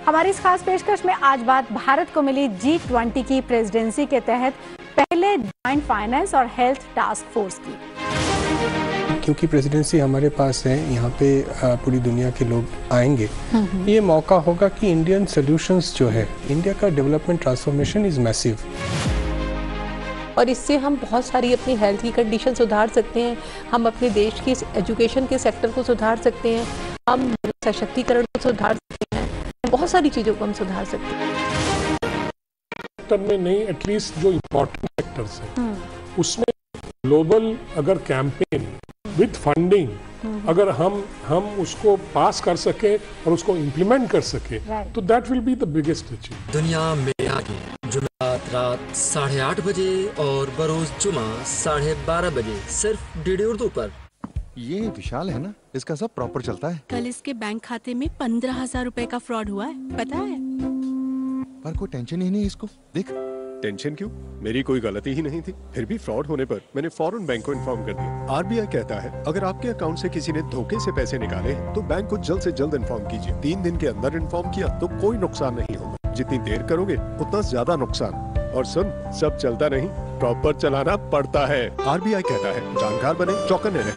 हमारी इस खास पेशकश में आज बात भारत को मिली G20 की प्रेसिडेंसी के तहत पहले ज्वाइंट फाइनेंस और हेल्थ टास्क फोर्स की। क्योंकि प्रेसिडेंसी हमारे पास है, यहाँ पे पूरी दुनिया के लोग आएंगे, ये मौका होगा कि इंडियन सॉल्यूशंस जो है, इंडिया का डेवलपमेंट ट्रांसफॉर्मेशन इज मैसिव और इससे हम बहुत सारी अपनी हेल्थ की कंडीशन सुधार सकते हैं, हम अपने देश की एजुकेशन के सेक्टर को सुधार सकते हैं, हम सशक्तिकरण को सुधार सकते हैं, बहुत सारी चीज़ों को हम सुधार सकते हैं। सेक्टर में नहीं, एटलीस्ट जो इम्पोर्टेंट सेक्टर्स हैं उसमें ग्लोबल अगर कैंपेन विद फंडिंग अगर हम उसको पास कर सके और उसको इम्प्लीमेंट कर सके तो that will be the biggest achieve. दुनिया में आगे जुमेरात रात 8:30 बजे और बरोज जुमा 12:30 बजे सिर्फ डीडी उर्दू पर। ये विशाल है ना, इसका सब प्रॉपर चलता है। कल इसके बैंक खाते में 15,000 रुपए का फ्रॉड हुआ है, पता है? पर कोई टेंशन ही नहीं इसको। देख, टेंशन क्यों? मेरी कोई गलती ही नहीं थी, फिर भी फ्रॉड होने पर मैंने फौरन बैंक को इन्फॉर्म कर दिया। आरबीआई कहता है अगर आपके अकाउंट से किसी ने धोखे से पैसे निकाले हैं तो बैंक को जल्द से जल्द इन्फॉर्म कीजिए। 3 दिन के अंदर इन्फॉर्म किया तो कोई नुकसान नहीं होगा, जितनी देर करोगे उतना ज्यादा नुकसान। और सुन, सब चलता नहीं, प्रॉपर चलाना पड़ता है। आरबीआई कहता है जानकार बने, चौकन्ने रहें।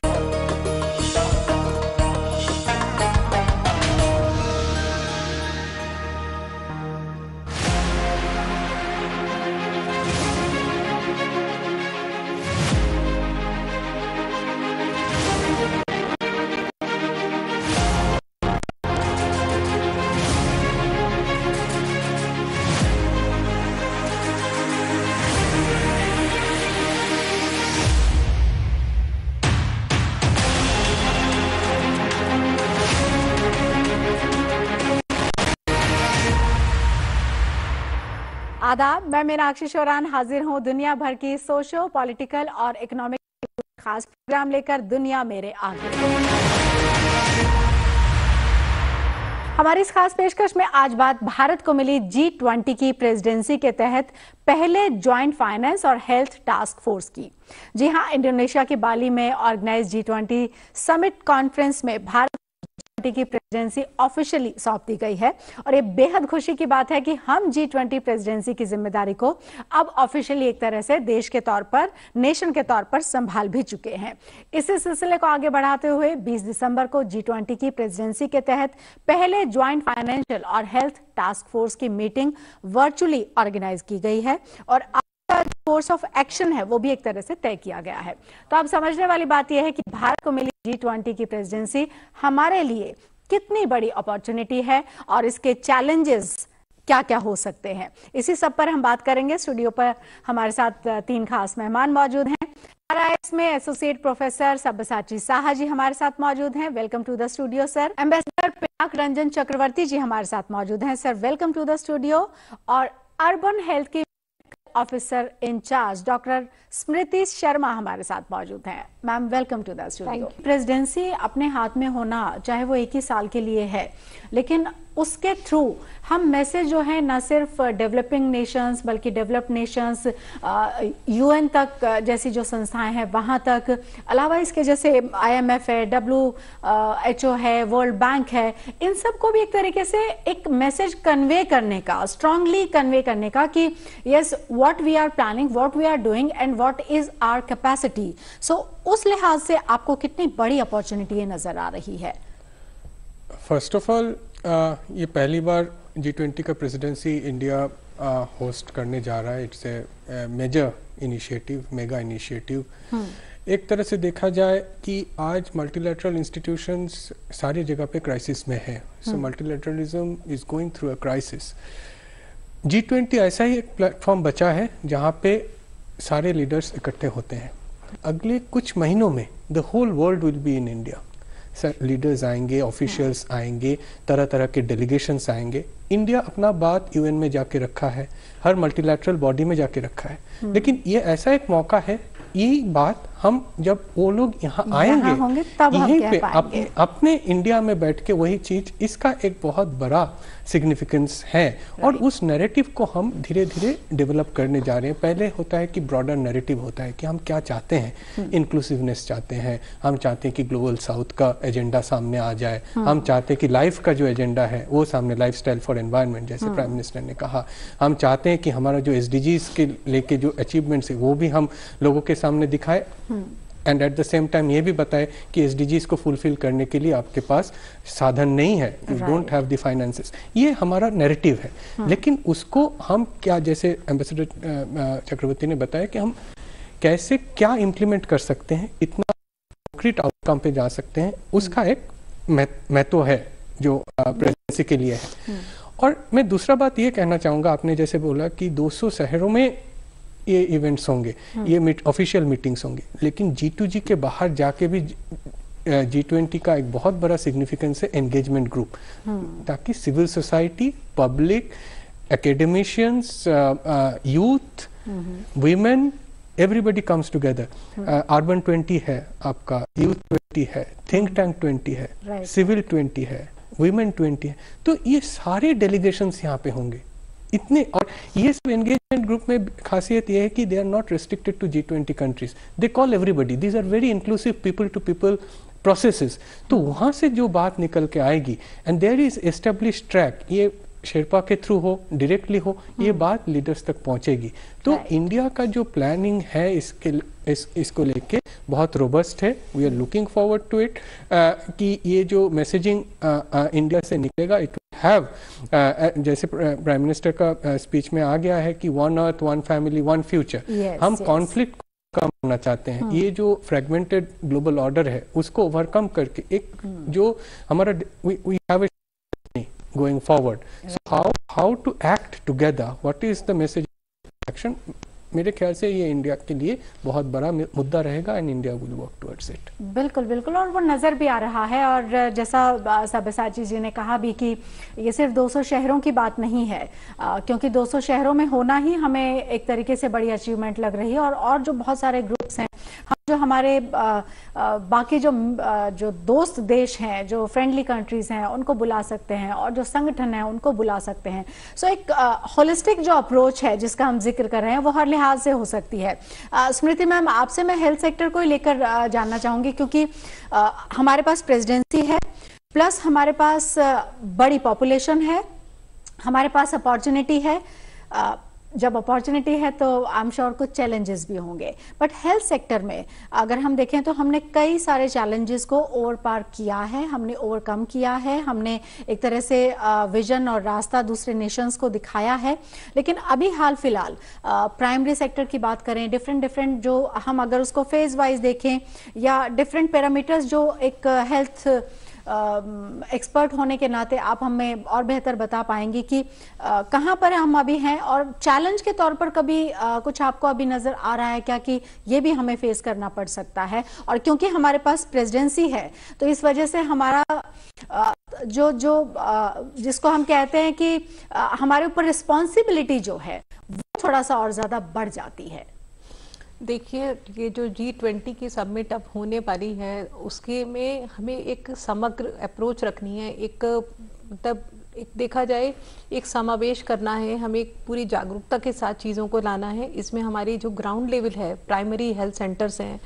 आदाब, मैं मीनाक्षी शोरान हाजिर हूँ दुनिया भर की सोशो पॉलिटिकल और इकोनॉमिक खास प्रोग्राम लेकर दुनिया मेरे आगे। हमारी इस खास पेशकश में आज बात भारत को मिली G20 की प्रेसिडेंसी के तहत पहले ज्वाइंट फाइनेंस और हेल्थ टास्क फोर्स की। जी हां, इंडोनेशिया के बाली में ऑर्गेनाइज G20 समिट कॉन्फ्रेंस में भारत की प्रेसिडेंसी ऑफिशियली सौंप दी गई है और ये बेहद खुशी की बात है कि हम G20 प्रेसिडेंसी की जिम्मेदारी को अब ऑफिशियली एक तरह से देश के तौर पर, नेशन के तौर पर संभाल भी चुके हैं। इसी सिलसिले को आगे बढ़ाते हुए 20 दिसंबर को G20 की प्रेसिडेंसी के तहत पहले ज्वाइंट फाइनेंशियल और हेल्थ टास्क फोर्स की मीटिंग वर्चुअली ऑर्गेनाइज की गई है और कोर्स ऑफ एक्शन है वो भी एक तरह से तय किया गया है। तो अब समझने वाली बात यह है कि भारत को मिली G20 की प्रेसिडेंसी हमारे लिए कितनी बड़ी अपॉर्चुनिटी है और इसके चैलेंजेस क्या क्या हो सकते हैं। इसी सब पर हम बात करेंगे। स्टूडियो पर हमारे साथ 3 खास मेहमान मौजूद हैं। RIS में एसोसिएट प्रोफेसर सब्यसाची साहा जी हमारे साथ मौजूद हैं, welcome to the studio sir. Ambassador Pinak Ranjan Chakravarti ji हमारे साथ मौजूद हैं, sir welcome to the studio. और अर्बन हेल्थ की officer incharge doctor Smriti Sharma हमारे साथ मौजूद हैं, ma'am welcome to the studio. Presidency अपने हाथ में होना, चाहे वो 1 ही साल के लिए है, लेकिन उसके थ्रू हम मैसेज जो है न सिर्फ डेवलपिंग नेशंस बल्कि डेवलप्ड नेशंस, UN तक जैसी जो संस्थाएं हैं वहां तक, अलावा इसके जैसे IMF है, WHO है, वर्ल्ड बैंक है, इन सब को भी एक तरीके से एक मैसेज कन्वे करने का, स्ट्रांगली कन्वे करने का कि yes what we are planning, what we are doing and what is our capacity. So उस लिहाज से आपको कितनी बड़ी अपॉर्चुनिटी नजर आ रही है? फर्स्ट ऑफ ऑल, ये पहली बार G20 का प्रेसिडेंसी इंडिया होस्ट करने जा रहा है। It's a major initiative, mega initiative. एक तरह से देखा जाए कि आज मल्टीलैटरल इंस्टीट्यूशंस सारी जगह पे क्राइसिस में है। So multilateralism is going through a crisis. G20 ऐसा ही एक प्लेटफॉर्म बचा है जहाँ पे सारे लीडर्स इकट्ठे होते हैं। अगले कुछ महीनों में the whole world will be in India. Leaders आएंगे, ऑफिशियल्स आएंगे, तरह तरह के डेलीगेशंस आएंगे। इंडिया अपना बात UN में जाके रखा है, हर मल्टीलैटरल बॉडी में जाके रखा है, लेकिन ये ऐसा एक मौका है, ये बात हम जब वो लोग यहाँ आएंगे होंगे तब हम यहीं कह पे पाएंगे। अपने इंडिया में बैठ के वही चीज, इसका एक बहुत बड़ा सिग्निफिकेंस है और उस नैरेटिव को हम धीरे धीरे डेवलप करने जा रहे हैं। पहले होता है कि ब्रॉडर नैरेटिव होता है कि हम क्या चाहते हैं, इंक्लूसिवनेस चाहते हैं, हम चाहते हैं कि ग्लोबल साउथ का एजेंडा सामने आ जाए, हम चाहते हैं कि लाइफ का जो एजेंडा है वो सामने, लाइफस्टाइल फॉर एनवायरनमेंट जैसे प्राइम मिनिस्टर ने कहा, हम चाहते हैं कि हमारा जो SDGs के लेके जो अचीवमेंट्स है वो भी हम लोगों के सामने दिखाए and at the same time ये भी बताए कि SDGs को फुलफिल करने के लिए आपके पास साधन नहीं है, you don't have the finances. ये हमारा नैरेटिव है। लेकिन उसको हम क्या, जैसे एम्बेसडर चक्रवर्ती ने बताया कि हम कैसे क्या इम्प्लीमेंट कर सकते हैं, इतना कॉन्क्रीट आउटकम पे जा सकते हैं, उसका एक महत्व है जो प्रेसिडेंसी के लिए है। और मैं दूसरा बात ये कहना चाहूँगा, आपने जैसे बोला कि 200 शहरों में ये इवेंट्स होंगे, ये ऑफिशियल मीटिंग्स होंगे, लेकिन G2G के बाहर जाके भी G20 का एक बहुत बड़ा सिग्निफिकेंस है एंगेजमेंट ग्रुप, ताकि civil society, public, academicians, youth, women, everybody comes together. Urban 20 है आपका, यूथ 20 है, थिंक टैंक 20 है, सिविल 20 है, वीमेन 20 है, तो ये सारे डेलीगेशंस यहाँ पे होंगे इतने। और ये सब एंगेजमेंट ग्रुप में खासियत ये है कि they are not restricted to G20 countries, they call everybody, these are very inclusive people to people processes. तो वहां से जो बात निकल के आएगी and there is establish track, ये शेरपा के थ्रू हो, डायरेक्टली हो, ये बात लीडर्स तक पहुंचेगी। तो इंडिया का जो प्लानिंग है इसको लेके बहुत रोबस्ट है। We are looking forward to it कि ये जो मैसेजिंग इंडिया से निकलेगा, इट हैव जैसे प्राइम मिनिस्टर का स्पीच में आ गया है कि 1 अर्थ 1 फैमिली 1 फ्यूचर। हम कॉन्फ्लिक्ट कम करना चाहते हैं, ये जो फ्रेगमेंटेड ग्लोबल ऑर्डर है उसको ओवरकम करके एक जो हमारा we have a going forward. So how to act together? What is the message action? मेरे ख्याल से ये इंडिया के लिए बहुत बड़ा मुद्दा रहेगा and India will work towards it. बिल्कुल बिल्कुल, और वो नज़र भी आ रहा है। और जैसा सब्यसाची जी ने कहा भी कि ये सिर्फ 200 शहरों की बात नहीं है, क्योंकि 200 शहरों में होना ही हमें एक तरीके से बड़ी अचीवमेंट लग रही है। और जो बहुत सारे ग्रुप्स हैं, हम जो हमारे बाकी जो दोस्त देश हैं, जो फ्रेंडली कंट्रीज हैं, उनको बुला सकते हैं, और जो संगठन है उनको बुला सकते हैं। सो एक होलिस्टिक जो अप्रोच है जिसका हम जिक्र कर रहे हैं वो हर लिहाज से हो सकती है। स्मृति मैम, आपसे मैं हेल्थ सेक्टर को ही लेकर जानना चाहूंगी, क्योंकि हमारे पास प्रेसिडेंसी है, प्लस हमारे पास बड़ी पॉपुलेशन है, हमारे पास अपॉर्चुनिटी है। जब अपॉर्चुनिटी है तो आई एम श्योर कुछ चैलेंजेस भी होंगे, बट हेल्थ सेक्टर में अगर हम देखें तो हमने कई सारे चैलेंजेस को ओवर पार किया है, हमने ओवरकम किया है, हमने एक तरह से विजन और रास्ता दूसरे नेशंस को दिखाया है। लेकिन अभी हाल फिलहाल प्राइमरी सेक्टर की बात करें, डिफरेंट जो हम अगर उसको फेज वाइज देखें या डिफरेंट पैरामीटर्स जो एक हेल्थ एक्सपर्ट होने के नाते आप हमें और बेहतर बता पाएंगे कि कहां पर हम अभी हैं, और चैलेंज के तौर पर कभी कुछ आपको अभी नजर आ रहा है क्या कि ये भी हमें फेस करना पड़ सकता है? और क्योंकि हमारे पास प्रेसिडेंसी है तो इस वजह से हमारा जिसको हम कहते हैं कि हमारे ऊपर रिस्पॉन्सिबिलिटी जो है वो थोड़ा सा और ज्यादा बढ़ जाती है। देखिए, ये जो G20 की समिट अब होने वाली है उसके में हमें एक समग्र अप्रोच रखनी है। एक मतलब एक देखा जाए एक समावेश करना है, हमें एक पूरी जागरूकता के साथ चीज़ों को लाना है। इसमें हमारी जो ग्राउंड लेवल है, प्राइमरी हेल्थ सेंटर्स हैं,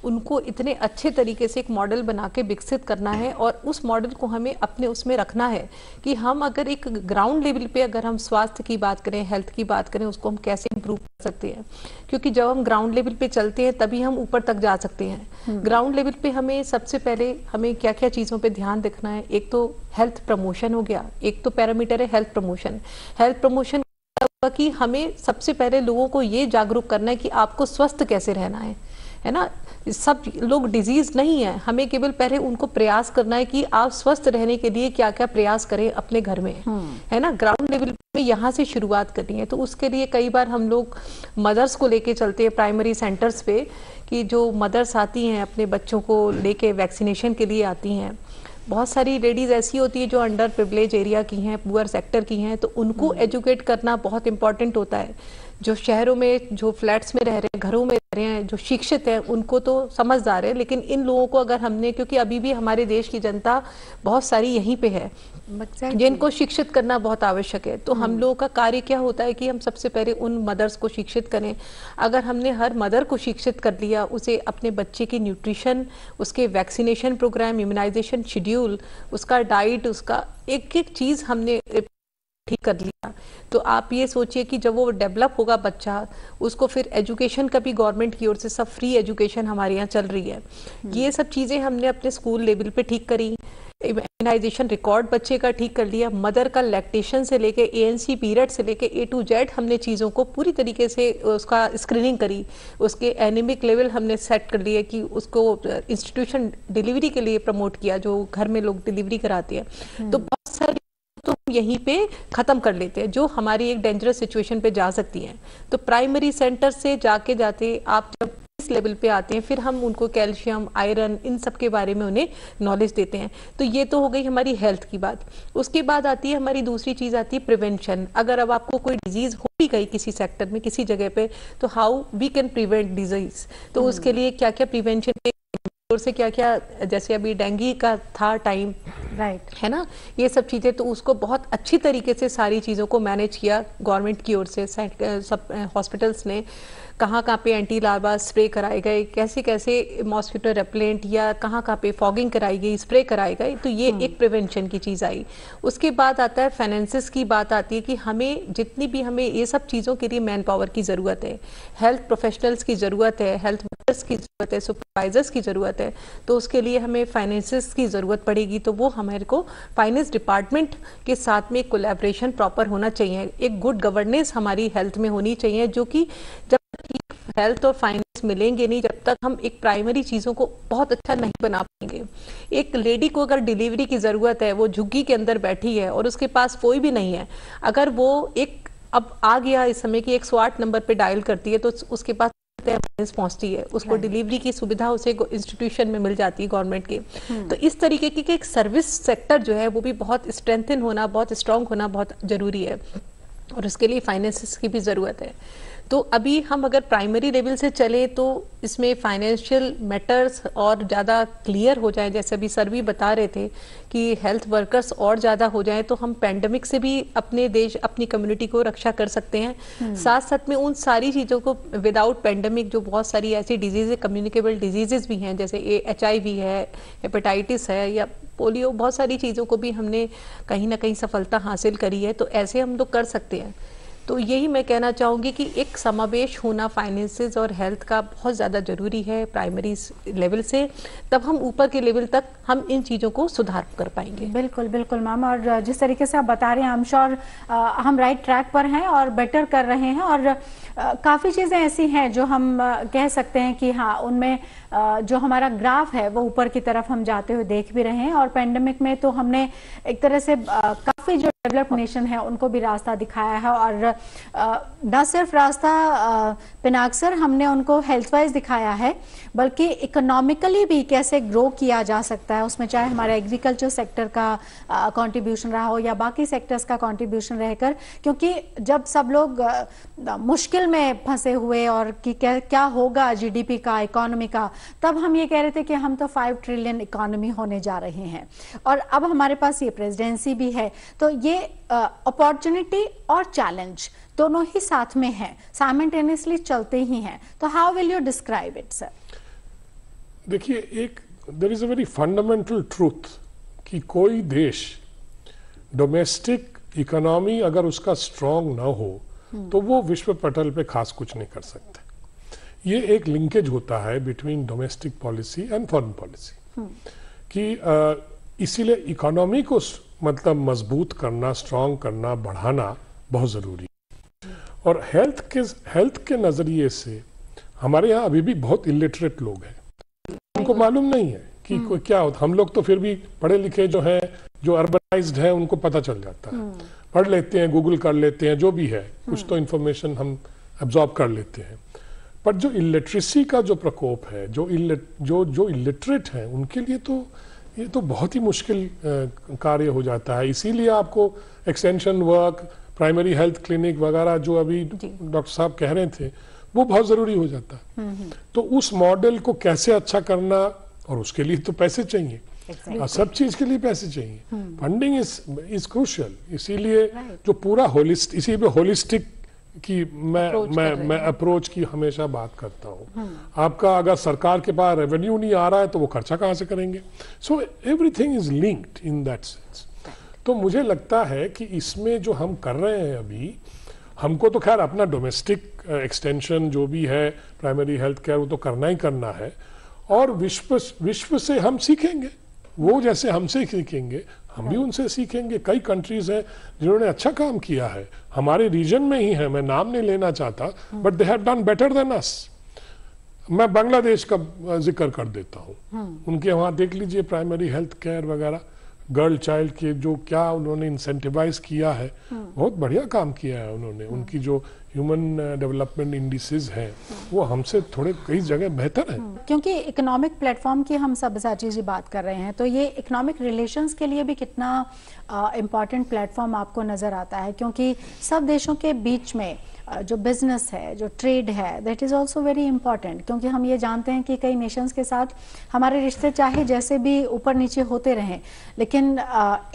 उनको इतने अच्छे तरीके से एक मॉडल बना के विकसित करना है, और उस मॉडल को हमें अपने उसमें रखना है कि हम अगर एक ग्राउंड लेवल पे अगर हम स्वास्थ्य की बात करें, हेल्थ की बात करें, उसको हम कैसे इम्प्रूव कर सकते हैं। क्योंकि जब हम ग्राउंड लेवल पे चलते हैं तभी हम ऊपर तक जा सकते हैं। ग्राउंड लेवल पे हमें सबसे पहले हमें क्या क्या चीज़ों पर ध्यान रखना है। एक तो हेल्थ प्रमोशन हो गया, एक तो पैरामीटर है हेल्थ प्रमोशन। हेल्थ प्रमोशन कि हमें सबसे पहले लोगों को ये जागरूक करना है कि आपको स्वस्थ कैसे रहना है ना। सब लोग डिजीज नहीं है, हमें केवल पहले उनको प्रयास करना है कि आप स्वस्थ रहने के लिए क्या क्या प्रयास करें अपने घर में, है ना। ग्राउंड लेवल पे यहाँ से शुरुआत करनी है। तो उसके लिए कई बार हम लोग मदर्स को लेके चलते हैं प्राइमरी सेंटर्स पे, कि जो मदर्स आती हैं अपने बच्चों को लेके वैक्सीनेशन के लिए आती हैं। बहुत सारी लेडीज़ ऐसी होती है जो अंडर प्रिविलेज एरिया की हैं, पुअर सेक्टर की हैं, तो उनको एजुकेट करना बहुत इंपॉर्टेंट होता है। जो शहरों में, जो फ्लैट्स में रह रहे हैं, घरों में रह रहे हैं, जो शिक्षित हैं, उनको तो समझदार है, लेकिन इन लोगों को अगर हमने, क्योंकि अभी भी हमारे देश की जनता बहुत सारी यहीं पे है जिनको शिक्षित करना बहुत आवश्यक है, तो हम लोगों का कार्य क्या होता है कि हम सबसे पहले उन मदर्स को शिक्षित करें। अगर हमने हर मदर को शिक्षित कर लिया, उसे अपने बच्चे की न्यूट्रिशन, उसके वैक्सीनेशन प्रोग्राम, इम्यूनाइजेशन शेड्यूल, उसका डाइट, उसका एक एक चीज हमने ठीक कर लिया, तो आप ये सोचिए कि जब वो डेवलप होगा बच्चा, उसको फिर एजुकेशन का भी गवर्नमेंट की ओर से सब फ्री एजुकेशन हमारे यहाँ चल रही है। ये सब चीजें हमने अपने स्कूल लेवल पे ठीक करी, इम्यूनाइजेशन रिकॉर्ड बच्चे का ठीक कर लिया, मदर का लैक्टेशन से लेके ANC पीरियड से लेके A to Z हमने चीज़ों को पूरी तरीके से उसका स्क्रीनिंग करी, उसके एनीमिक लेवल हमने सेट कर लिए कि उसको इंस्टीट्यूशन डिलीवरी के लिए प्रमोट किया, जो घर में लोग डिलीवरी कराते हैं। तो बहुत सारी तो यहीं पे खत्म कर लेते हैं जो हमारी एक डेंजरस सिचुएशन पे जा सकती हैं। तो प्राइमरी सेंटर से जाते आप जब इस लेवल पे आते हैं, फिर हम उनको कैल्शियम, आयरन, इन सब के बारे में उन्हें नॉलेज देते हैं। तो ये तो हो गई हमारी हेल्थ की बात। उसके बाद आती है हमारी दूसरी चीज आती है प्रिवेंशन। अगर अब आपको कोई डिजीज हो भी गई किसी सेक्टर में, किसी जगह पे, तो how we can prevent disease, तो उसके लिए क्या क्या प्रिवेंशन से क्या क्या, जैसे अभी डेंगू का था टाइम, राइट, है ना, ये सब चीजें, तो उसको बहुत अच्छी तरीके से सारी चीजों को मैनेज किया गवर्नमेंट की ओर से। सब हॉस्पिटल्स ने कहाँ पे एंटी लार्वा स्प्रे कराए गए, कैसे कैसे मॉस्किटो रेपेलेंट या कहाँ पे फॉगिंग कराई गई, स्प्रे कराए गए, तो ये एक प्रिवेंशन की चीज आई। उसके बाद आता है फाइनेंसेस की बात आती है कि हमें जितनी भी हमें ये सब चीजों के लिए मैन पावर की जरूरत है, हेल्थ प्रोफेशनल्स की जरूरत है, हेल्थ वर्कर्स की जरूरत है, सुपरवाइजर्स की जरूरत है, तो उसके लिए हमें फाइनेंसेस की जरूरत पड़ेगी। तो वो हमारे को फाइनेंस डिपार्टमेंट के साथ में कोलैबोरेशन प्रॉपर होना चाहिए, एक गुड गवर्नेंस हमारी हेल्थ में होनी चाहिए, जो कि जब हेल्थ और फाइनेंस मिलेंगे नहीं, जब तक हम एक प्राइमरी चीजों को बहुत अच्छा नहीं बना पाएंगे। एक लेडी को अगर डिलीवरी की जरूरत है, वो झुग्गी के अंदर बैठी है और उसके पास कोई भी नहीं है, अगर वो एक अब आ गया इस समय की 108 नंबर पे डायल करती है, तो उसके पास एम्बुलेंस पहुंचती है, उसको डिलीवरी की सुविधा उसे इंस्टीट्यूशन में मिल जाती है गवर्नमेंट के। तो इस तरीके की एक सर्विस सेक्टर जो है वो भी बहुत स्ट्रेंथन होना, बहुत स्ट्रांग होना बहुत जरूरी है, और उसके लिए फाइनेंसेस की भी जरूरत है। तो अभी हम अगर प्राइमरी लेवल से चले तो इसमें फाइनेंशियल मैटर्स और ज़्यादा क्लियर हो जाए, जैसे अभी सर भी बता रहे थे कि हेल्थ वर्कर्स और ज़्यादा हो जाए, तो हम पैंडेमिक से भी अपने देश, अपनी कम्युनिटी को रक्षा कर सकते हैं। साथ साथ में उन सारी चीज़ों को विदाउट पैंडेमिक, जो बहुत सारी ऐसी डिजीज़, कम्युनिकेबल डिजीज़ भी हैं, जैसे HIV है, हेपेटाइटिस है, या पोलियो, बहुत सारी चीज़ों को भी हमने कहीं ना कहीं सफलता हासिल करी है, तो ऐसे हम लोग कर सकते हैं। तो यही मैं कहना चाहूँगी कि एक समावेश होना फाइनेंसेस और हेल्थ का बहुत ज़्यादा ज़रूरी है प्राइमरी लेवल से, तब हम ऊपर के लेवल तक हम इन चीज़ों को सुधार कर पाएंगे। बिल्कुल बिल्कुल मैम, और जिस तरीके से आप बता रहे हैं, आई एम श्योर हम राइट ट्रैक पर हैं और बेटर कर रहे हैं, और काफ़ी चीज़ें ऐसी हैं जो हम कह सकते हैं कि हाँ, उनमें जो हमारा ग्राफ है वो ऊपर की तरफ हम जाते हुए देख भी रहे हैं। और पेंडेमिक में तो हमने एक तरह से काफ़ी जो डेवलप्ड नेशन है उनको भी रास्ता दिखाया है, और न सिर्फ रास्ता पिनाक्सर हमने उनको हेल्थ वाइज दिखाया है, बल्कि इकोनॉमिकली भी कैसे ग्रो किया जा सकता है, उसमें चाहे हमारा एग्रीकल्चर सेक्टर का कंट्रीब्यूशन रहा हो या बाकी सेक्टर्स का कंट्रीब्यूशन रहकर, क्योंकि जब सब लोग मुश्किल में फंसे हुए और कि क्या होगा GDP का, इकोनॉमी का, तब हम ये कह रहे थे कि हम तो 5 ट्रिलियन इकोनॉमी होने जा रहे हैं, और अब हमारे पास ये प्रेसिडेंसी भी है। तो ये अपॉर्चुनिटी और चैलेंज दोनों ही साथ में हैं, साइमल्टेनियसली चलते ही हैं। तो how will you describe it sir? देखिए, एक there is a very fundamental truth कि कोई देश डोमेस्टिक इकोनॉमी अगर उसका स्ट्रांग ना हो तो वो विश्व पटल पे खास कुछ नहीं कर सकते। ये एक लिंकेज होता है between domestic policy and foreign policy कि इसीलिए इकोनॉमी को मतलब मजबूत करना, स्ट्रांग करना, बढ़ाना बहुत ज़रूरी है। और हेल्थ के नज़रिए से हमारे यहाँ अभी भी बहुत इलिटरेट लोग हैं, उनको मालूम नहीं है कि कोई क्या होता। हम लोग तो फिर भी पढ़े लिखे जो हैं, जो अर्बनाइज्ड हैं, उनको पता चल जाता है, पढ़ लेते हैं, गूगल कर लेते हैं, जो भी है कुछ तो इन्फॉर्मेशन हम एब्जॉर्ब कर लेते हैं। पर जो इलिटरेसी का जो प्रकोप है, जो इलिटरेट हैं, उनके लिए तो ये तो बहुत ही मुश्किल कार्य हो जाता है। इसीलिए आपको extension work, primary health clinic वगैरह जो अभी डॉक्टर साहब कह रहे थे वो बहुत जरूरी हो जाता है। तो उस मॉडल को कैसे अच्छा करना, और उसके लिए तो पैसे चाहिए, सब चीज के लिए पैसे चाहिए, फंडिंग इज क्रूशियल। इसीलिए जो पूरा होलिस्टिक की मैं अप्रोच की हमेशा बात करता हूँ। आपका अगर सरकार के पास रेवेन्यू नहीं आ रहा है तो वो खर्चा कहाँ से करेंगे? So everything is linked in that sense. तो मुझे लगता है कि इसमें जो हम कर रहे हैं अभी, हमको तो खैर अपना डोमेस्टिक एक्सटेंशन जो भी है प्राइमरी हेल्थ केयर वो तो करना ही करना है, और विश्व से हम सीखेंगे, वो जैसे हमसे सीखेंगे हम भी उनसे सीखेंगे। कई कंट्रीज हैं जिन्होंने अच्छा काम किया है, हमारे रीजन में ही है, मैं नाम नहीं लेना चाहता, but they have done better than us. मैं बांग्लादेश का जिक्र कर देता हूँ, उनके वहाँ देख लीजिए प्राइमरी हेल्थ केयर वगैरह, गर्ल चाइल्ड के जो क्या उन्होंने इंसेंटिवाइज किया है, बहुत बढ़िया काम किया है उन्होंने। उनकी जो ह्यूमन डेवलपमेंट इंडिसेस हैं वो हमसे थोड़े कई जगह बेहतर है। क्योंकि इकोनॉमिक प्लेटफॉर्म की हम सब्यसाची जी बात कर रहे हैं, तो ये इकोनॉमिक रिलेशंस के लिए भी कितना इम्पॉर्टेंट प्लेटफॉर्म आपको नजर आता है? क्योंकि सब देशों के बीच में जो बिजनेस है, जो ट्रेड है, that is also very important. क्योंकि हम ये जानते हैं कि कई नेशंस के साथ हमारे रिश्ते चाहे जैसे भी ऊपर नीचे होते रहें, लेकिन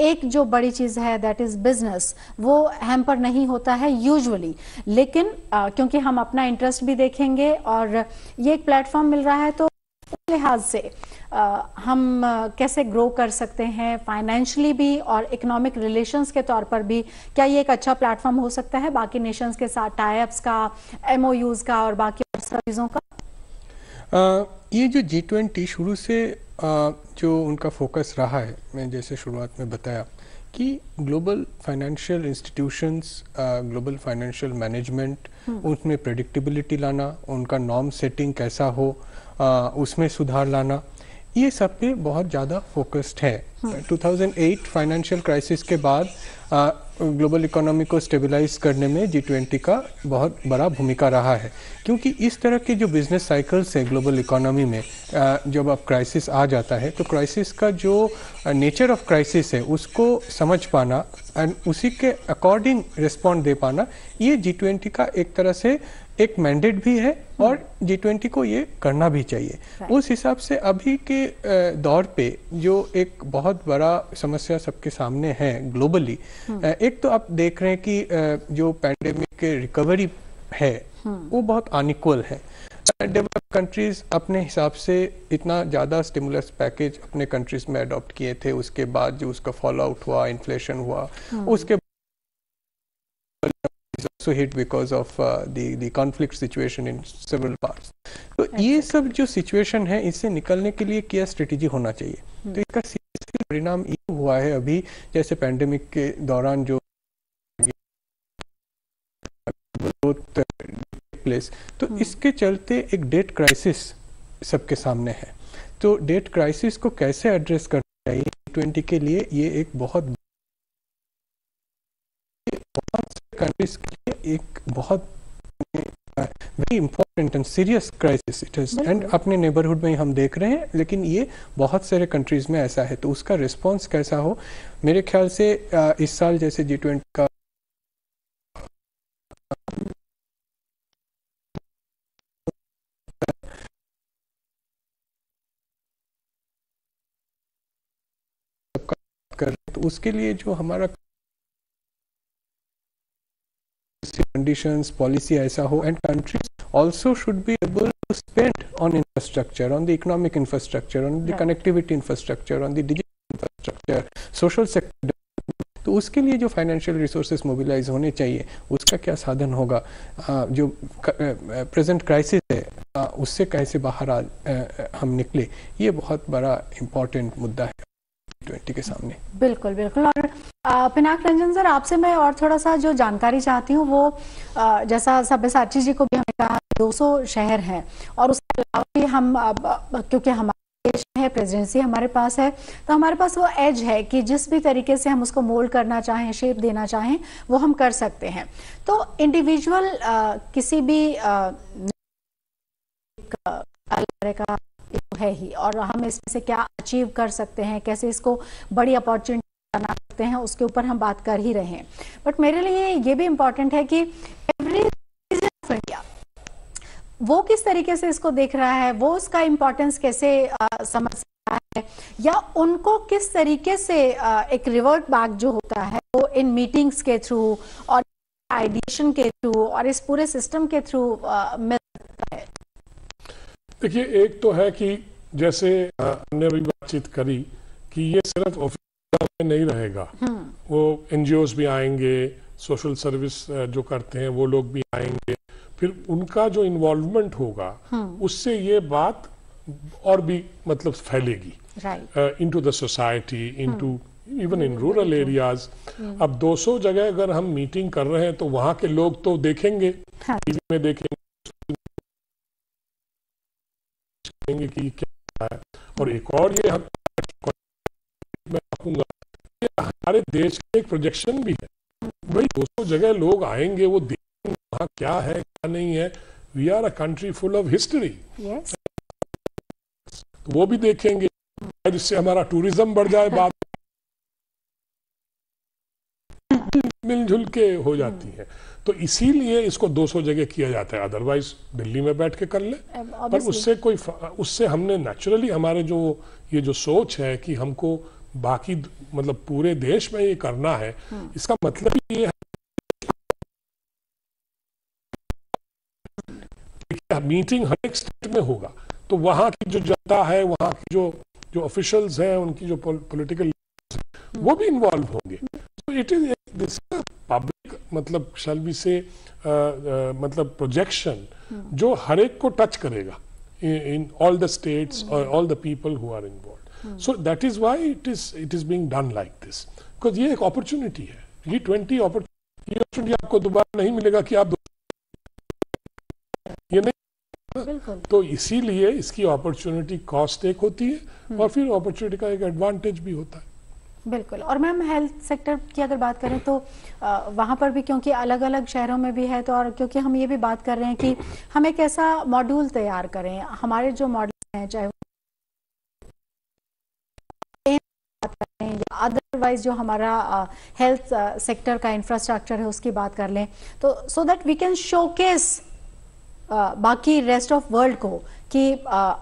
एक जो बड़ी चीज है दैट इज बिजनेस, वो हैम्पर नहीं होता है यूजुअली। लेकिन क्योंकि हम अपना इंटरेस्ट भी देखेंगे और ये एक प्लेटफॉर्म मिल रहा है, तो उस लिहाज से हम कैसे ग्रो कर सकते हैं फाइनेंशियली भी और इकोनॉमिक रिलेशंस के तौर पर भी? क्या ये एक अच्छा प्लेटफॉर्म हो सकता है बाकी नेशंस के साथ टाई-अप्स का, MOUs का और बाकी और चीज़ों का? ये जो G20 शुरू से जो उनका फोकस रहा है, मैं जैसे शुरुआत में बताया कि global financial institutions, global financial management, उसमें प्रेडिक्टेबिलिटी लाना, उनका नॉर्म सेटिंग कैसा हो, उसमें सुधार लाना, ये सब पे बहुत ज़्यादा फोकस्ड है। 2008 फाइनेंशियल क्राइसिस के बाद ग्लोबल इकोनॉमी को स्टेबलाइज करने में G20 का बहुत बड़ा भूमिका रहा है, क्योंकि इस तरह के जो बिजनेस साइकिल्स है ग्लोबल इकोनॉमी में, जब अब क्राइसिस आ जाता है तो क्राइसिस का जो नेचर ऑफ क्राइसिस है उसको समझ पाना एंड उसी के अकॉर्डिंग रिस्पॉन्ड दे पाना, ये G20 का एक तरह से एक मैंडेट भी है और G20 को ये करना भी चाहिए। उस हिसाब से अभी के दौर पे जो एक बहुत बड़ा समस्या सबके सामने है ग्लोबली, एक तो आप देख रहे हैं कि जो पैंडेमिक के रिकवरी है वो बहुत अनइक्वल है। डेवलप्ड कंट्रीज अपने हिसाब से इतना ज़्यादा स्टिमुलस पैकेज अपने कंट्रीज में अडॉप्ट किए थे, उसके बाद जो उसका फॉल आउट हुआ, इन्फ्लेशन हुआ, उसके also hit because of the conflict situation in several parts. तो ये सब जो सिचुएशन है इससे निकलने के लिए क्या स्ट्रेटेजी होना चाहिए? तो इसका सीरियसली परिणाम ये हुआ है अभी, जैसे पैंडेमिक के दौरान जो प्लेस, तो इसके चलते एक डेट क्राइसिस सबके सामने है। तो डेट क्राइसिस को कैसे एड्रेस करना चाहिए G20 के लिए, ये एक बहुत कंट्रीज के लिए एक बहुत very important and serious crisis it is, and अपने नेबरहुड में ही हम देख रहे हैं, लेकिन ये बहुत सारे कंट्रीज में ऐसा है। तो उसका रिस्पांस कैसा हो, मेरे ख्याल से इस साल जैसे G20 का कर, तो उसके लिए जो हमारा conditions, policy ऐसा हो, and countries also should be able to spend on infrastructure, on the economic infrastructure, on the connectivity infrastructure, on the digital infrastructure, social sector. तो उसके लिए जो फाइनेंशियल रिसोर्सेज मोबिलाइज होने चाहिए, उसका क्या साधन होगा? जो प्रेजेंट क्राइसिस है उससे कैसे बाहर हम निकले, ये बहुत बड़ा इम्पोर्टेंट मुद्दा है G20 के सामने। बिल्कुल बिल्कुल। और पिनाक रंजन सर, आपसे मैं और थोड़ा सा जो जानकारी चाहती हूँ वो, जैसा सब्यसाची जी को भी हमने कहा 200 शहर हैं, और उसके अलावा भी हम क्योंकि हमारे देश है, प्रेसिडेंसी हमारे पास है, तो हमारे पास वो एज है कि जिस भी तरीके से हम उसको मोल्ड करना चाहें, शेप देना चाहें, वो हम कर सकते हैं। तो इंडिविजुअल किसी भी तरह का है ही, और हम इसमें से क्या अचीव कर सकते हैं, कैसे इसको बड़ी अपॉर्चुनिटी बना सकते सकते हैं उसके ऊपर हम बात कर ही रहे हैं, बट मेरे लिए ये भी इम्पोर्टेंट है कि एवरी सिटीजन ऑफ इंडिया वो किस तरीके से इसको देख रहा है, वो उसका इम्पोर्टेंस कैसे समझ रहा है, या उनको किस तरीके से एक रिवर्ट बैक जो होता है वो इन मीटिंग्स के थ्रू और आइडिएशन के थ्रू और इस पूरे सिस्टम के थ्रू मिल सकता है। देखिए, एक तो है कि जैसे हमने अभी बातचीत करी कि ये सिर्फ ऑफिस में नहीं रहेगा, वो एनजीओज भी आएंगे, सोशल सर्विस जो करते हैं वो लोग भी आएंगे, फिर उनका जो इन्वॉल्वमेंट होगा उससे ये बात और भी मतलब फैलेगी into the society, into even in rural areas. अब 200 जगह अगर हम मीटिंग कर रहे हैं तो वहाँ के लोग तो देखेंगे, टीवी में देखेंगे कि क्या है। और एक और ये हम मैं कहूँगा कि हमारे देश के एक प्रोजेक्शन भी है, भाई 200 जगह लोग आएंगे, वो देखेंगे वहाँ क्या है क्या नहीं है। We are a country full of history, तो वो भी देखेंगे, जिससे हमारा टूरिज्म बढ़ जाए, बात मिलजुल के हो जाती है। तो इसीलिए इसको 200 जगह किया जाता है, अदरवाइज दिल्ली में बैठ के कर ले। पर उससे हमने नेचुरली हमारे जो ये जो सोच है कि हमको बाकी मतलब पूरे देश में ये करना है, इसका मतलब ये है मीटिंग हर एक स्टेट में होगा तो वहाँ की जो जनता है, वहाँ की जो ऑफिशियल्स हैं, उनकी जो पॉलिटिकल वो भी इन्वॉल्व होंगे। तो इट इज दिस पब्लिक मतलब शैल बी से मतलब प्रोजेक्शन जो हर एक को टच करेगा इन ऑल द स्टेट्स और all the people who are involved. So that is why it is being done like this, because ये एक अपॉर्चुनिटी है। G20 अपॉर्चुनिटी आपको दोबारा नहीं मिलेगा कि आप ये नहीं, तो इसीलिए इसकी अपॉर्चुनिटी कॉस्ट एक होती है और फिर अपॉर्चुनिटी का एक एडवांटेज भी होता है। बिल्कुल। और मैम हेल्थ सेक्टर की अगर बात करें तो वहाँ पर भी क्योंकि अलग अलग शहरों में भी है, तो और क्योंकि हम ये भी बात कर रहे हैं कि हम एक ऐसा मॉड्यूल तैयार करें, हमारे जो मॉडल हैं चाहे अदरवाइज जो हमारा हेल्थ सेक्टर का इंफ्रास्ट्रक्चर है उसकी बात कर लें, तो so that we can showcase बाकी रेस्ट ऑफ वर्ल्ड को कि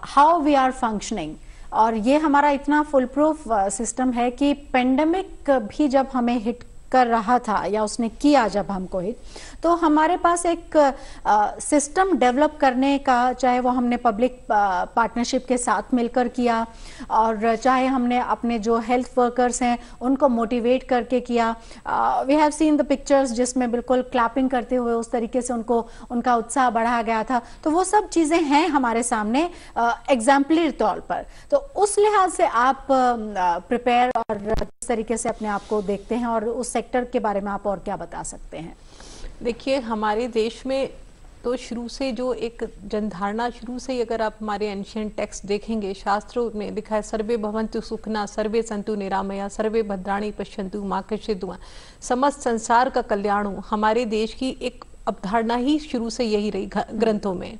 हाउ वी आर फंक्शनिंग। और ये हमारा इतना फुल प्रूफ सिस्टम है कि पेंडेमिक भी जब हमें हिट कर रहा था या उसने किया जब हमको हिट, तो हमारे पास एक सिस्टम डेवलप करने का, चाहे वो हमने पब्लिक पार्टनरशिप के साथ मिलकर किया और चाहे हमने अपने जो हेल्थ वर्कर्स हैं उनको मोटिवेट करके किया। We have seen the pictures जिसमें बिल्कुल क्लैपिंग करते हुए उस तरीके से उनका उत्साह बढ़ाया गया था। तो वो सब चीज़ें हैं हमारे सामने एग्जाम्पलरी तौर पर। तो उस लिहाज से आप प्रिपेयर और किस तरीके से अपने आप को देखते हैं और उस सेक्टर के बारे में आप और क्या बता सकते हैं? देखिए, हमारे देश में तो शुरू से जो एक जनधारणा शुरू से ही अगर आप हमारे एंशिएंट टेक्स्ट देखेंगे, शास्त्रों में लिखा है सर्वे भवन्तु सुखिनः सर्वे सन्तु निरामया सर्वे भद्राणि पश्यन्तु मा कश्चित् दुःखं, समस्त संसार का कल्याण हो। हमारे देश की एक अवधारणा ही शुरू से यही रही ग्रंथों में।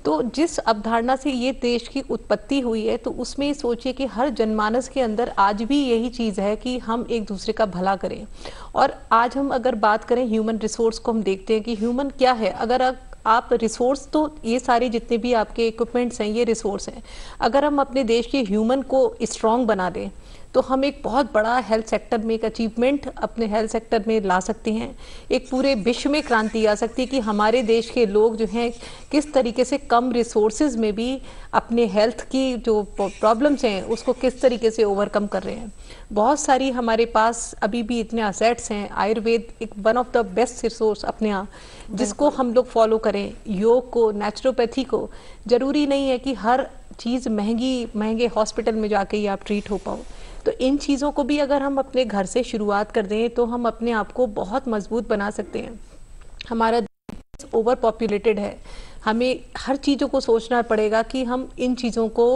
तो जिस अवधारणा से ये देश की उत्पत्ति हुई है, तो उसमें सोचिए कि हर जनमानस के अंदर आज भी यही चीज़ है कि हम एक दूसरे का भला करें। और आज हम अगर बात करें ह्यूमन रिसोर्स को, हम देखते हैं कि ह्यूमन क्या है। अगर आप रिसोर्स, तो ये सारे जितने भी आपके इक्विपमेंट्स हैं ये रिसोर्स हैं। अगर हम अपने देश के ह्यूमन को स्ट्रॉन्ग बना दें तो हम एक बहुत बड़ा हेल्थ सेक्टर में एक अचीवमेंट अपने हेल्थ सेक्टर में ला सकते हैं। एक पूरे विश्व में क्रांति आ सकती है कि हमारे देश के लोग जो हैं किस तरीके से कम रिसोर्सेज में भी अपने हेल्थ की जो प्रॉब्लम्स हैं उसको किस तरीके से ओवरकम कर रहे हैं। बहुत सारी हमारे पास अभी भी इतने असेट्स हैं। आयुर्वेद एक one of the best resource अपने यहाँ, जिसको हम लोग फॉलो करें। योग को, नेचुरोपैथी को, जरूरी नहीं है कि हर चीज़ महंगे हॉस्पिटल में जाके ही आप ट्रीट हो पाओ। तो इन चीज़ों को भी अगर हम अपने घर से शुरुआत कर दें तो हम अपने आप को बहुत मजबूत बना सकते हैं। हमारा देश ओवर पॉपुलेटेड है, हमें हर चीज़ों को सोचना पड़ेगा कि हम इन चीज़ों को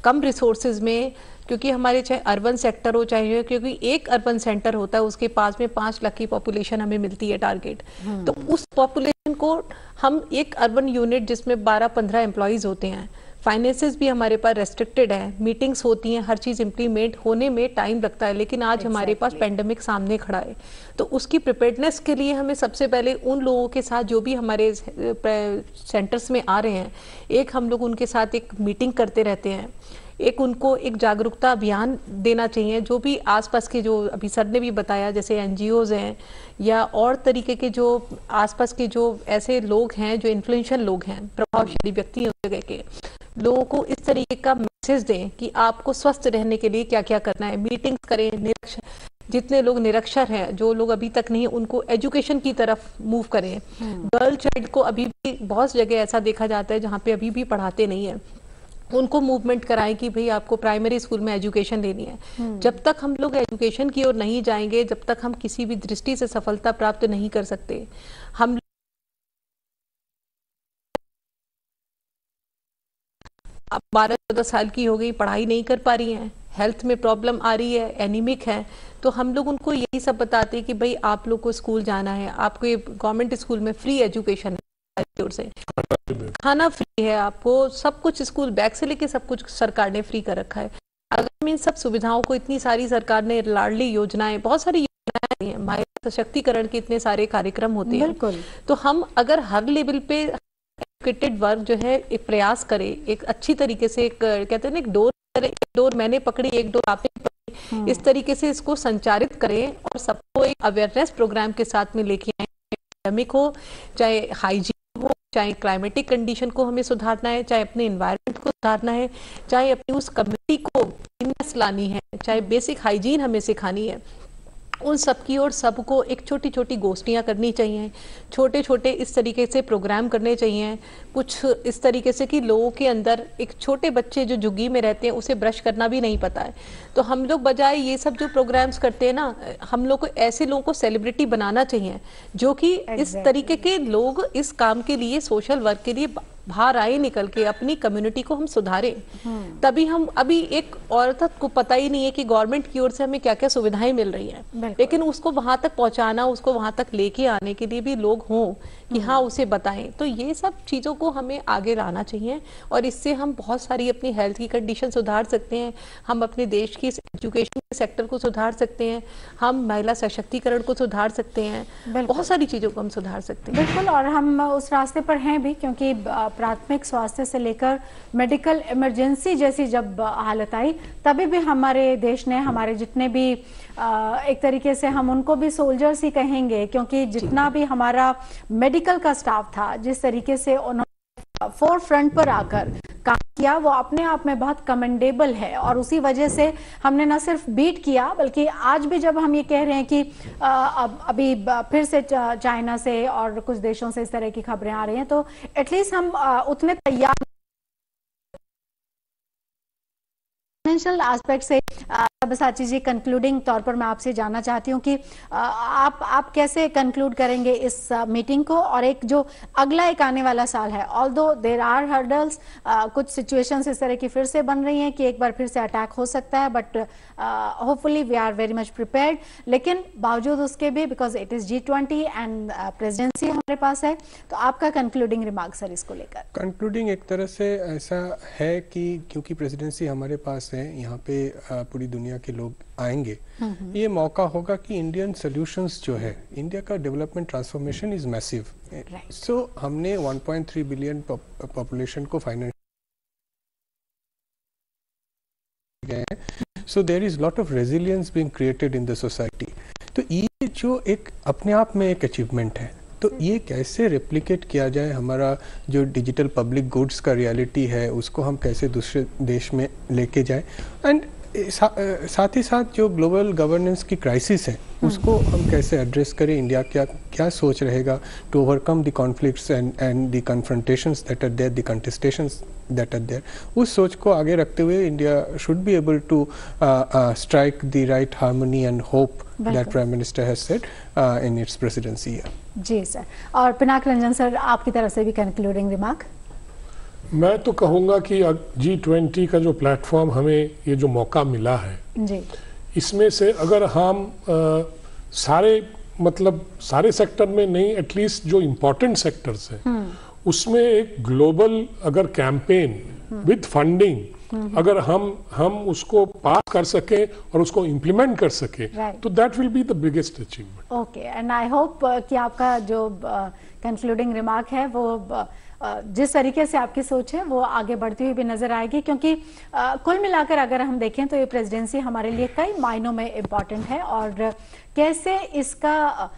कम रिसोर्सेज में, क्योंकि हमारे चाहे अर्बन सेक्टर हो चाहे, क्योंकि एक अर्बन सेंटर होता है उसके पास में 5 लाख की पॉपुलेशन हमें मिलती है टारगेट। तो उस पॉपुलेशन को हम एक अर्बन यूनिट जिसमें 12-15 एम्प्लॉयज़ होते हैं, फाइनेंसेस भी हमारे पास रेस्ट्रिक्टेड है, मीटिंग्स होती हैं, हर चीज़ इम्प्लीमेंट होने में टाइम लगता है, लेकिन आज हमारे पास पेंडेमिक सामने खड़ा है। तो उसकी प्रिपेयर्डनेस के लिए हमें सबसे पहले उन लोगों के साथ जो भी हमारे सेंटर्स में आ रहे हैं, एक हम लोग उनके साथ एक मीटिंग करते रहते हैं, एक उनको एक जागरूकता अभियान देना चाहिए। जो भी आसपास के, जो अभी सर ने भी बताया, जैसे एनजीओज हैं या और तरीके के जो आसपास के जो ऐसे लोग हैं जो इन्फ्लुएंशियल लोग हैं, प्रभावशाली व्यक्ति हैं उस जगह के, लोगों को इस तरीके का मैसेज दें कि आपको स्वस्थ रहने के लिए क्या क्या करना है। मीटिंग्स करें, जितने लोग निरक्षर हैं, जो लोग अभी तक नहीं, उनको एजुकेशन की तरफ मूव करें। गर्ल चाइल्ड को अभी भी बहुत जगह ऐसा देखा जाता है जहाँ पे अभी भी पढ़ाते नहीं है, उनको मूवमेंट कराएं कि भाई आपको प्राइमरी स्कूल में एजुकेशन लेनी है। जब तक हम लोग एजुकेशन की ओर नहीं जाएंगे, जब तक हम किसी भी दृष्टि से सफलता प्राप्त नहीं कर सकते। हम 12-14 साल की हो गई, पढ़ाई नहीं कर पा रही हैं, हेल्थ में प्रॉब्लम आ रही है, एनीमिक है, तो हम लोग उनको यही सब बताते हैं कि भाई आप लोग को स्कूल जाना है, आपको ये गवर्नमेंट स्कूल में फ्री एजुकेशन है, से खाना फ्री है, आपको सब कुछ, स्कूल बैग से लेके सब कुछ सरकार ने फ्री कर रखा है। अगर हम इन सब सुविधाओं को, इतनी सारी सरकार ने लाडली योजनाएं, बहुत सारी योजनाएं हैं, महिला सशक्तिकरण के इतने सारे कार्यक्रम होते हैं, तो हम अगर हर लेवल पे एजुकेटेड वर्ग जो है एक प्रयास करे, एक अच्छी तरीके से, एक कहते हैं ना, एक डोर मैंने पकड़ी, एक डोर आपने पकड़ी, इस तरीके से इसको संचारित करें और सबको एक अवेयरनेस प्रोग्राम के साथ में लेके आए। एपिडेमिक हो, चाहे हाइजीन हो, चाहे क्लाइमेटिक कंडीशन को हमें सुधारना है, चाहे अपने एनवायरनमेंट को सुधारना है, चाहे अपनी उस कम्युनिटी को क्लीननेस लानी है, चाहे बेसिक हाइजीन हमें सिखानी है, उन सब की और सबको एक छोटी छोटी गोष्ठियाँ करनी चाहिए, छोटे छोटे इस तरीके से प्रोग्राम करने चाहिए, कुछ इस तरीके से कि लोगों के अंदर, एक छोटे बच्चे जो झुग्गी में रहते हैं उसे ब्रश करना भी नहीं पता है, तो हम लोग बजाय ये सब जो प्रोग्राम्स करते हैं ना, हम लोग को ऐसे लोगों को सेलिब्रिटी बनाना चाहिए जो कि इस तरीके के लोग इस काम के लिए, सोशल वर्क के लिए बाहर आए, निकल के अपनी कम्युनिटी को हम सुधारें। तभी हम, अभी एक औरत को पता ही नहीं है कि गवर्नमेंट की ओर से हमें क्या क्या सुविधाएं मिल रही हैं, लेकिन उसको वहां तक पहुंचाना, उसको वहां तक लेके आने के लिए भी लोग हों कि हाँ उसे बताएं। तो ये सब चीज़ों को हमें आगे लाना चाहिए और इससे हम बहुत सारी अपनी हेल्थ की कंडीशन सुधार सकते हैं, हम अपने देश की एजुकेशन के सेक्टर को सुधार सकते हैं, हम महिला सशक्तिकरण को सुधार सकते हैं, बहुत सारी चीज़ों को हम सुधार सकते हैं। बिल्कुल, और हम उस रास्ते पर हैं भी, क्योंकि प्राथमिक स्वास्थ्य से लेकर मेडिकल इमरजेंसी जैसी जब हालत आई, तभी भी हमारे देश ने, हमारे जितने भी एक तरीके से हम उनको भी सोल्जर्स ही कहेंगे, क्योंकि जितना भी हमारा मेडिकल का स्टाफ था, जिस तरीके से उन्होंने फोर फ्रंट पर आकर काम किया, वो अपने आप में बहुत कमेंडेबल है। और उसी वजह से हमने न सिर्फ बीट किया, बल्कि आज भी जब हम ये कह रहे हैं कि अभी फिर से चाइना से और कुछ देशों से इस तरह की खबरें आ रही हैं, तो एटलीस्ट हम उतने तैयार। फाइनेंशियल एस्पेक्ट से सब्यसाची जी, कंक्लूडिंग तौर पर मैं आपसे जानना चाहती हूँ कि आप कैसे कंक्लूड करेंगे इस मीटिंग को, और एक जो अगला एक आने वाला साल है, ऑल्दो देयर आर हर्डल्स, कुछ सिचुएशंस इस तरह की फिर से बन रही हैं कि एक बार फिर से अटैक हो सकता है, but hopefully we are very much prepared, लेकिन बावजूद उसके भी, because it is G20 and presidency हमारे पास है, तो आपका कंक्लूडिंग रिमार्क सर इसको लेकर। कंक्लूडिंग एक तरह से ऐसा है कि क्योंकि प्रेसिडेंसी हमारे पास है, यहाँ पे पूरी दुनिया के लोग आएंगे, ये मौका होगा कि इंडियन सॉल्यूशंस जो है, इंडिया का development transformation is massive, so हमने 1.3 बिलियन पॉपुलेशन को फाइनेंस गए, so there is lot of resilience being created in the society. तो ये जो एक अपने आप में एक अचीवमेंट है, तो ये कैसे रेप्लिकेट किया जाए, हमारा जो डिजिटल पब्लिक गुड्स का रियलिटी है उसको हम कैसे दूसरे देश में लेके जाए, एंड साथ ही साथ जो ग्लोबल गवर्नेंस की क्राइसिस है उसको हम कैसे एड्रेस करें, इंडिया क्या सोच रहेगा to overcome the conflicts and the confrontations that are there, the contestations that are there, उस सोच को आगे रखते हुए India should be able to strike the right harmony and hope that prime minister has said in its presidency. जी sir, और Pinak Ranjan sir, आपकी तरफ से भी कंक्लूडिंग रिमार्क। मैं तो कहूँगा कि G20 का जो प्लेटफॉर्म हमें ये जो मौका मिला है जी, इसमें से अगर हम सारे सेक्टर में नहीं, एटलीस्ट जो इम्पोर्टेंट सेक्टर्स हैं उसमें एक ग्लोबल अगर कैंपेन विद फंडिंग अगर हम उसको पास कर सके और उसको इम्प्लीमेंट कर सके तो that will be the biggest achievement. Okay, and I hope कि आपका जो कंक्लूडिंग रिमार्क है वो जिस तरीके से आपकी सोच है वो आगे बढ़ती हुई भी नजर आएगी, क्योंकि कुल मिलाकर अगर हम देखें तो ये प्रेसिडेंसी हमारे लिए कई मायनों में इम्पॉर्टेंट है और कैसे इसका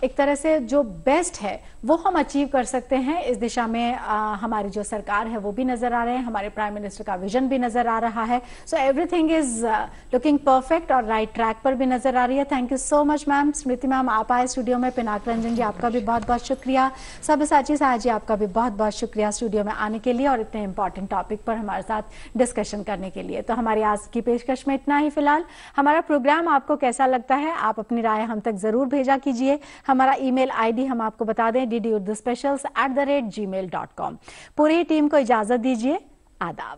एक तरह से जो बेस्ट है वो हम अचीव कर सकते हैं इस दिशा में हमारी जो सरकार है वो भी नजर आ रहे हैं, हमारे प्राइम मिनिस्टर का विजन भी नजर आ रहा है। So everything is looking perfect और राइट ट्रैक पर भी नजर आ रही है। Thank you so much ma'am. Smriti ma'am आप आए स्टूडियो में, पिनाक रंजन जी आपका भी बहुत बहुत शुक्रिया, सब्यसाची साहा जी आपका भी बहुत बहुत शुक्रिया स्टूडियो में आने के लिए और इतने इंपॉर्टेंट टॉपिक पर हमारे साथ डिस्कशन करने के लिए। तो हमारी आज की पेशकश में इतना ही फिलहाल। हमारा प्रोग्राम आपको कैसा लगता है आप अपनी राय हम तक जरूर भेजा कीजिए। हमारा ईमेल आईडी हम आपको बता दें DD Urdu Specials @gmail.com। पूरी टीम को इजाजत दीजिए, आदाब।